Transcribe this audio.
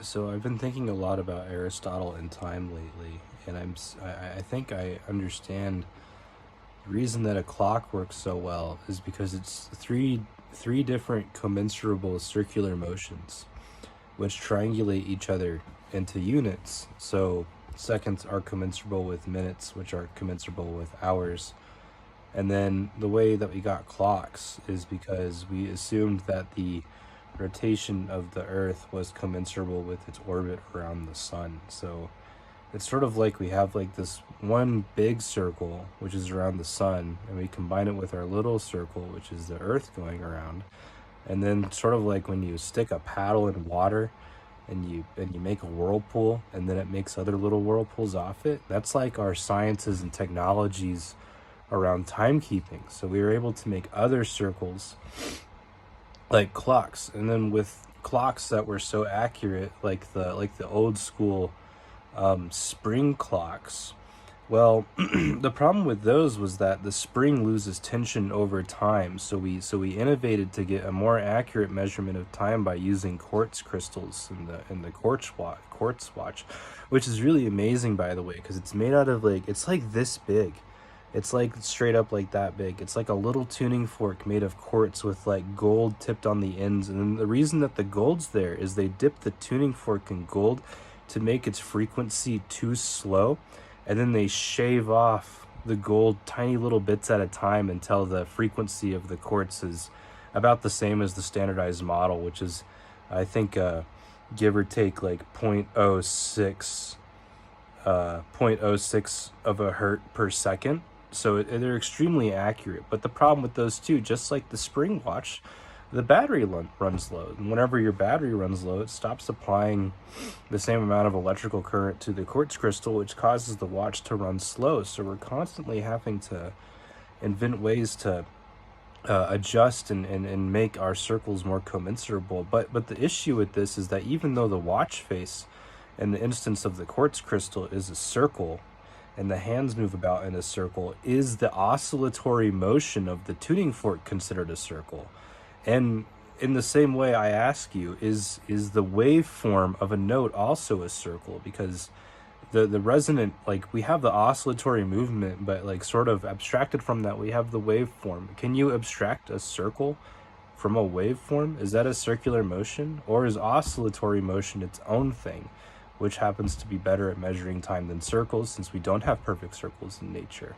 So I've been thinking a lot about Aristotle and time lately, and I think I understand the reason that a clock works so well is because it's three different commensurable circular motions which triangulate each other into units. So seconds are commensurable with minutes, which are commensurable with hours. And then the way that we got clocks is because we assumed that the rotation of the Earth was commensurable with its orbit around the sun. So it's sort of like we have like this one big circle, which is around the sun, and we combine it with our little circle, which is the Earth going around. And then sort of like when you stick a paddle in water and you make a whirlpool and then it makes other little whirlpools off it. That's like our sciences and technologies around timekeeping. So we were able to make other circles like clocks, and then with clocks that were so accurate, like the old school spring clocks. Well, the problem with those was that the spring loses tension over time. So we innovated to get a more accurate measurement of time by using quartz crystals in the quartz watch, which is really amazing, by the way, because it's made out of like it's like this big. It's like straight up like that big. It's like a little tuning fork made of quartz with like gold tipped on the ends. And then the reason that the gold's there is they dip the tuning fork in gold to make its frequency too slow. And then they shave off the gold tiny little bits at a time until the frequency of the quartz is about the same as the standardized model, which is, I think, give or take like point oh six of a hertz per second. So they're extremely accurate. But the problem with those two, just like the spring watch, the battery runs low. And whenever your battery runs low, it stops applying the same amount of electrical current to the quartz crystal, which causes the watch to run slow. So we're constantly having to invent ways to adjust and make our circles more commensurable. But the issue with this is that even though the watch face in the instance of the quartz crystal is a circle, and the hands move about in a circle, is the oscillatory motion of the tuning fork considered a circle? And in the same way, I ask you, is the waveform of a note also a circle? Because the resonant, like, we have the oscillatory movement, but like sort of abstracted from that, we have the waveform. Can you abstract a circle from a waveform? Is that a circular motion, or is oscillatory motion its own thing, which happens to be better at measuring time than circles, since we don't have perfect circles in nature?